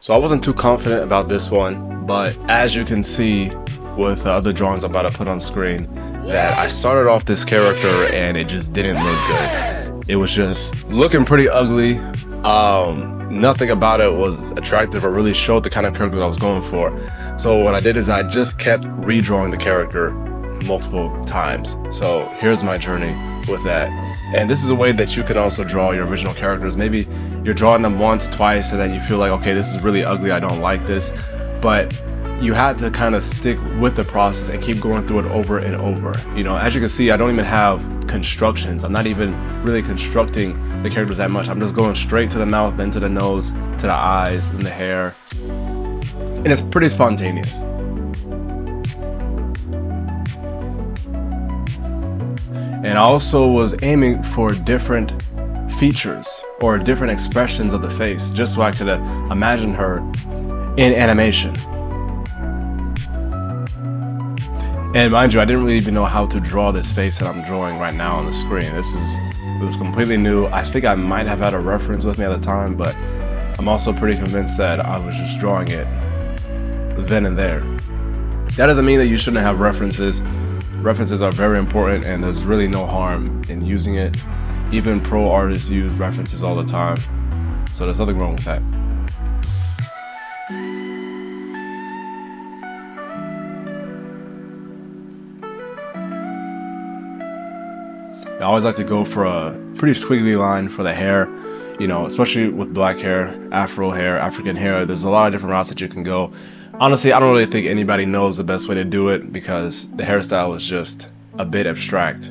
So I wasn't too confident about this one, but as you can see with the other drawings I'm about to put on screen, that I started off this character and it just didn't look good. It was just looking pretty ugly. Nothing about it was attractive or really showed the kind of character that I was going for. So what I did is I just kept redrawing the character multiple times. So here's my journey with that. And this is a way that you can also draw your original characters. Maybe you're drawing them once, twice, and then you feel like, okay, this is really ugly, I don't like this. But you had to kind of stick with the process and keep going through it over and over. You know, as you can see, I don't even have constructions. I'm not even really constructing the characters that much. I'm just going straight to the mouth, then to the nose, to the eyes, and the hair. And it's pretty spontaneous. And I also was aiming for different features or different expressions of the face, just so I could imagine her in animation. And mind you, I didn't really even know how to draw this face that I'm drawing right now on the screen. It was completely new. I think I might have had a reference with me at the time, but I'm also pretty convinced that I was just drawing it then and there. That doesn't mean that you shouldn't have references. References are very important, and there's really no harm in using it. Even pro artists use references all the time, so there's nothing wrong with that. I always like to go for a pretty squiggly line for the hair, you know, especially with black hair, afro hair, African hair. There's a lot of different routes that you can go. Honestly, I don't really think anybody knows the best way to do it because the hairstyle is just a bit abstract.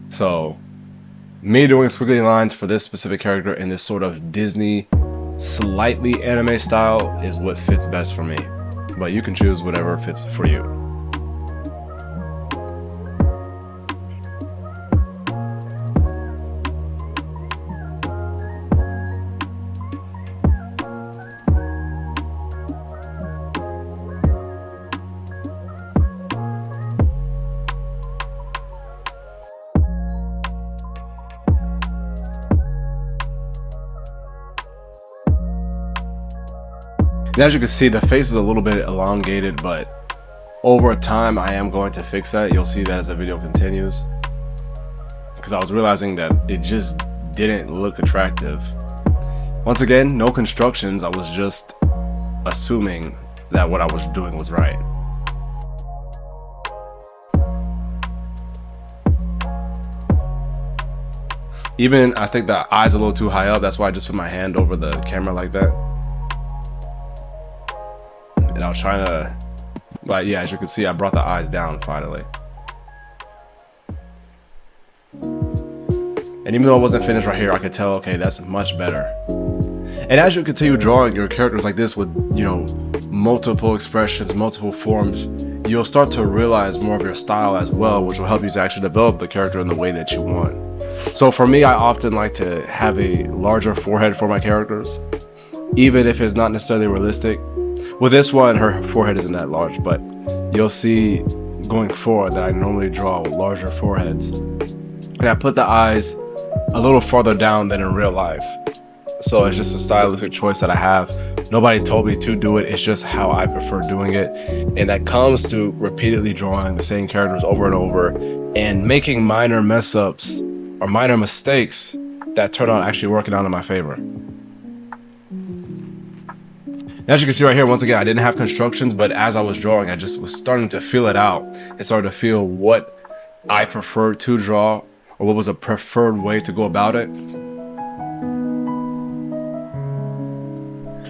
So me doing squiggly lines for this specific character in this sort of Disney, slightly anime style is what fits best for me. But you can choose whatever fits for you. And as you can see, the face is a little bit elongated, but over time I am going to fix that. You'll see that as the video continues, because I was realizing that it just didn't look attractive. Once again, no constructions. I was just assuming that what I was doing was right. Even I think the eye's a little too high up. That's why I just put my hand over the camera like that. And I was trying to, but yeah, as you can see, I brought the eyes down finally. And even though it wasn't finished right here, I could tell, okay, that's much better. And as you continue drawing your characters like this with, you know, multiple expressions, multiple forms, you'll start to realize more of your style as well, which will help you to actually develop the character in the way that you want. So for me, I often like to have a larger forehead for my characters, even if it's not necessarily realistic. With this one, her forehead isn't that large, but you'll see going forward that I normally draw with larger foreheads. And I put the eyes a little farther down than in real life. So it's just a stylistic choice that I have. Nobody told me to do it, it's just how I prefer doing it. And that comes to repeatedly drawing the same characters over and over and making minor mess ups or minor mistakes that turn out actually working out in my favor. As you can see right here, once again, I didn't have constructions, but as I was drawing, I just was starting to feel it out and started to feel what I preferred to draw or what was a preferred way to go about it.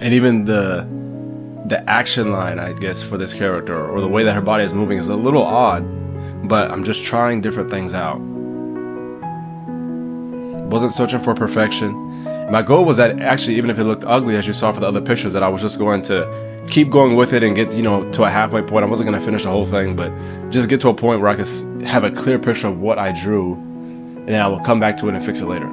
And even the action line, I guess, for this character or the way that her body is moving is a little odd, but I'm just trying different things out. Wasn't searching for perfection. My goal was that actually, even if it looked ugly, as you saw for the other pictures, that I was just going to keep going with it and get, you know, to a halfway point. I wasn't going to finish the whole thing, but just get to a point where I could have a clear picture of what I drew, and then I will come back to it and fix it later.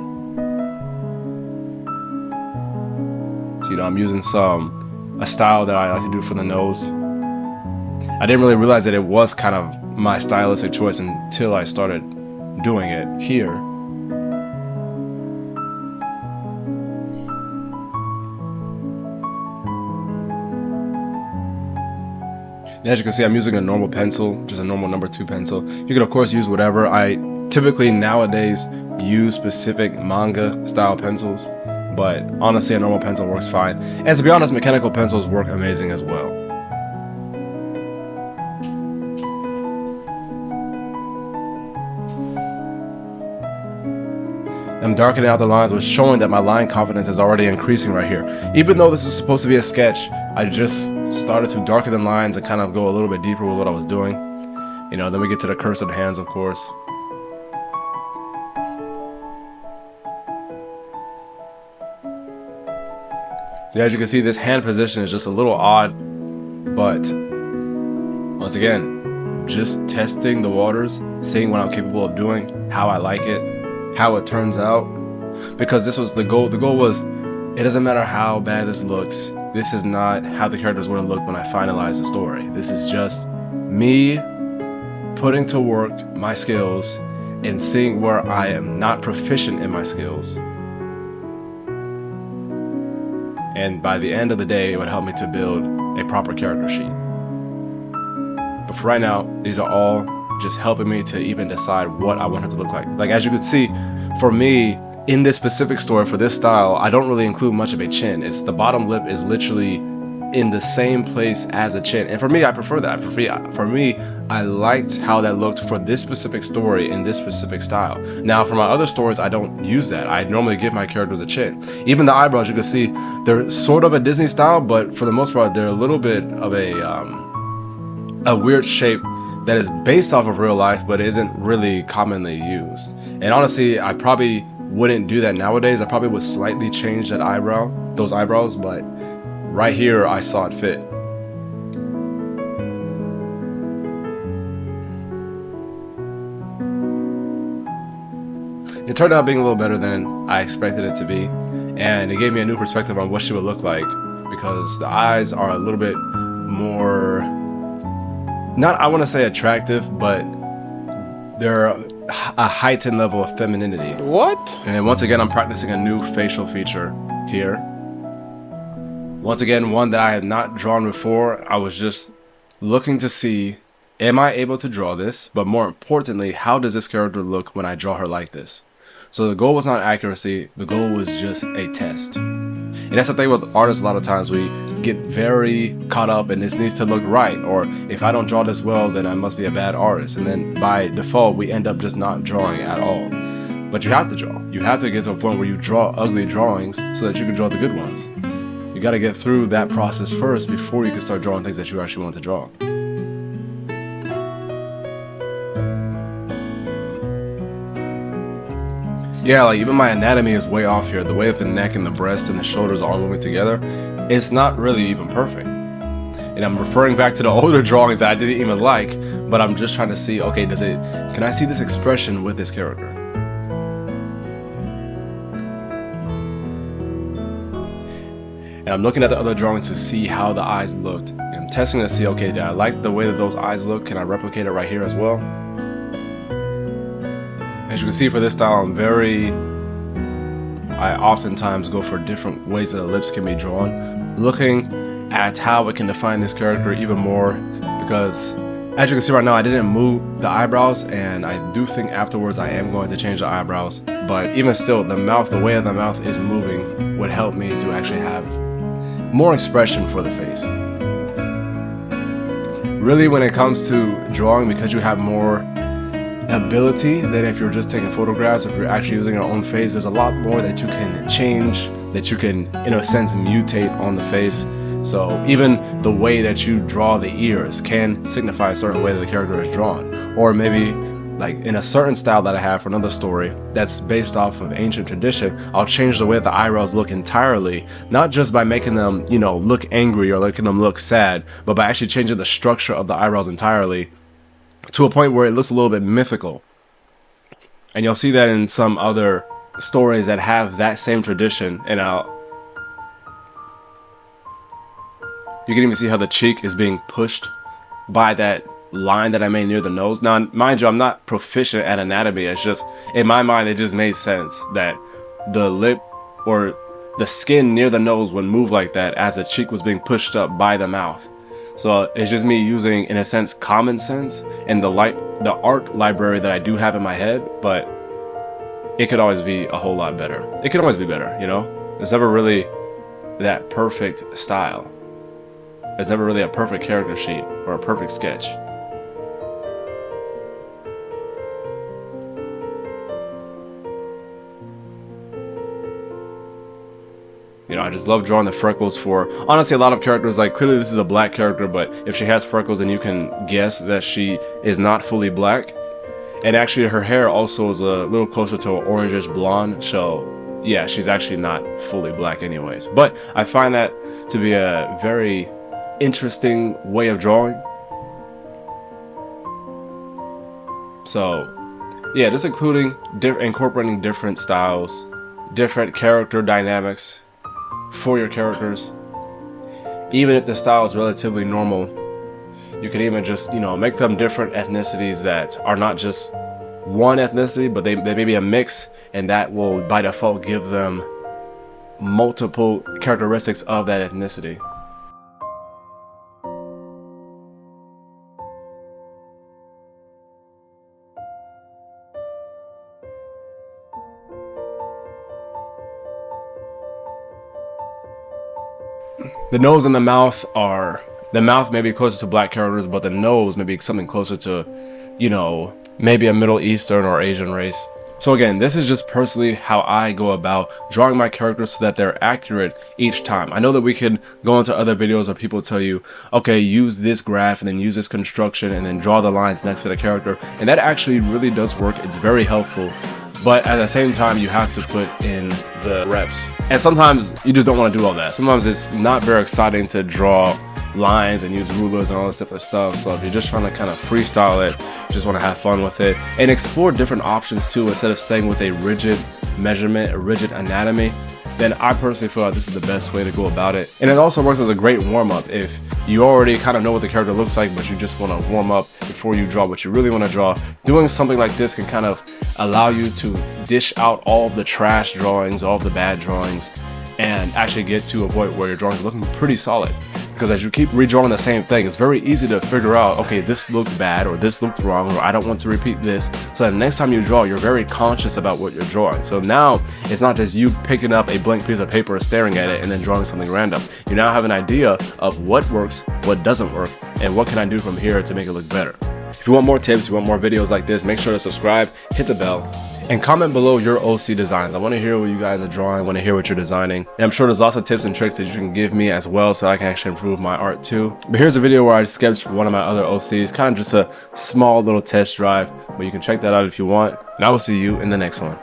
So, you know, I'm using a style that I like to do for the nose. I didn't really realize that it was kind of my stylistic choice until I started doing it here. As you can see, I'm using a normal pencil, just a normal number 2 pencil. You can of course use whatever. I typically nowadays use specific manga style pencils, but honestly a normal pencil works fine. And to be honest, mechanical pencils work amazing as well. I'm darkening out the lines, which showing that my line confidence is already increasing right here. Even though this is supposed to be a sketch, I just started to darken the lines and kind of go a little bit deeper with what I was doing. You know, then we get to the cursed hands, of course. So as you can see, this hand position is just a little odd, but once again, just testing the waters, seeing what I'm capable of doing, how I like it, how it turns out, because this was the goal. The goal was, it doesn't matter how bad this looks, this is not how the characters want to look when I finalize the story. This is just me putting to work my skills and seeing where I am not proficient in my skills, and by the end of the day it would help me to build a proper character sheet. But for right now, these are all just helping me to even decide what I want it to look like. Like as you can see, for me, in this specific story, for this style, I don't really include much of a chin. It's the bottom lip is literally in the same place as a chin. And for me, I prefer that. For me, I liked how that looked for this specific story in this specific style. Now, for my other stories, I don't use that. I normally give my characters a chin. Even the eyebrows, you can see, they're sort of a Disney style, but for the most part, they're a little bit of a weird shape that is based off of real life, but isn't really commonly used. And honestly, I probably wouldn't do that nowadays. I probably would slightly change that those eyebrows, but right here, I saw it fit. It turned out being a little better than I expected it to be, and it gave me a new perspective on what she would look like, because the eyes are a little bit more, not I want to say attractive, but they're a heightened level of femininity. What? And once again, I'm practicing a new facial feature here. Once again, one that I had not drawn before. I was just looking to see, am I able to draw this? But more importantly, how does this character look when I draw her like this? So the goal was not accuracy, the goal was just a test. And that's the thing with artists, a lot of times we get very caught up in this needs to look right, or if I don't draw this well, then I must be a bad artist. And then by default, we end up just not drawing at all. But you have to draw. You have to get to a point where you draw ugly drawings so that you can draw the good ones. You got to get through that process first before you can start drawing things that you actually want to draw. Yeah, like even my anatomy is way off here. The way that the neck and the breast and the shoulders are all moving together, it's not really even perfect. And I'm referring back to the older drawings that I didn't even like, but I'm just trying to see, okay, can I see this expression with this character? And I'm looking at the other drawings to see how the eyes looked. And I'm testing to see, okay, did I like the way that those eyes look? Can I replicate it right here as well? As you can see, for this style, I oftentimes go for different ways that the lips can be drawn, looking at how it can define this character even more, because as you can see right now, I didn't move the eyebrows, and I do think afterwards I am going to change the eyebrows, but even still, the mouth, the way the mouth is moving would help me to actually have more expression for the face. Really, when it comes to drawing, because you have more ability than if you're just taking photographs, or if you're actually using your own face, there's a lot more that you can change, that you can, in a sense, mutate on the face. So even the way that you draw the ears can signify a certain way that the character is drawn. Or maybe, like in a certain style that I have for another story that's based off of ancient tradition, I'll change the way that the eyebrows look entirely, not just by making them, you know, look angry or making them look sad, but by actually changing the structure of the eyebrows entirely, to a point where it looks a little bit mythical. And you'll see that in some other stories that have that same tradition. And you can even see how the cheek is being pushed by that line that I made near the nose. Now, mind you, I'm not proficient at anatomy. It's just, in my mind, it just made sense that the lip or the skin near the nose would move like that as the cheek was being pushed up by the mouth. So it's just me using, in a sense, common sense and the art library that I do have in my head, but it could always be a whole lot better. It could always be better, you know? There's never really that perfect style. There's never really a perfect character sheet or a perfect sketch. You know, I just love drawing the freckles for, honestly, a lot of characters. Like, clearly this is a black character, but if she has freckles, then you can guess that she is not fully black. And actually her hair also is a little closer to an orangish blonde, so yeah, she's actually not fully black anyways. But I find that to be a very interesting way of drawing. So yeah, just incorporating different styles, different character dynamics for your characters. Even if the style is relatively normal, you can even just, you know, make them different ethnicities that are not just one ethnicity, but they may be a mix, and that will by default give them multiple characteristics of that ethnicity. The nose and the mouth may be closer to black characters, but the nose may be something closer to, you know, maybe a Middle Eastern or Asian race. So again, this is just personally how I go about drawing my characters so that they're accurate each time. I know that we can go into other videos where people tell you, okay, use this graph and then use this construction and then draw the lines next to the character. And that actually really does work. It's very helpful. But at the same time, you have to put in the reps. And sometimes you just don't want to do all that. Sometimes it's not very exciting to draw lines and use rulers and all this different stuff. So if you're just trying to kind of freestyle it, just want to have fun with it and explore different options too, instead of staying with a rigid measurement, a rigid anatomy, then I personally feel like this is the best way to go about it. And it also works as a great warm-up if you already kind of know what the character looks like, but you just want to warm up before you draw what you really want to draw. Doing something like this can kind of allow you to dish out all of the trash drawings, all of the bad drawings, and actually get to a point where your drawings are looking pretty solid. Because as you keep redrawing the same thing, it's very easy to figure out, okay, this looked bad, or this looked wrong, or I don't want to repeat this. So the next time you draw, you're very conscious about what you're drawing. So now it's not just you picking up a blank piece of paper, staring at it, and then drawing something random. You now have an idea of what works, what doesn't work, and what can I do from here to make it look better. If you want more tips, you want more videos like this, make sure to subscribe, hit the bell, and comment below your OC designs. I want to hear what you guys are drawing. I want to hear what you're designing. And I'm sure there's lots of tips and tricks that you can give me as well, so I can actually improve my art too. But here's a video where I sketched one of my other OCs, kind of just a small little test drive, but you can check that out if you want. And I will see you in the next one.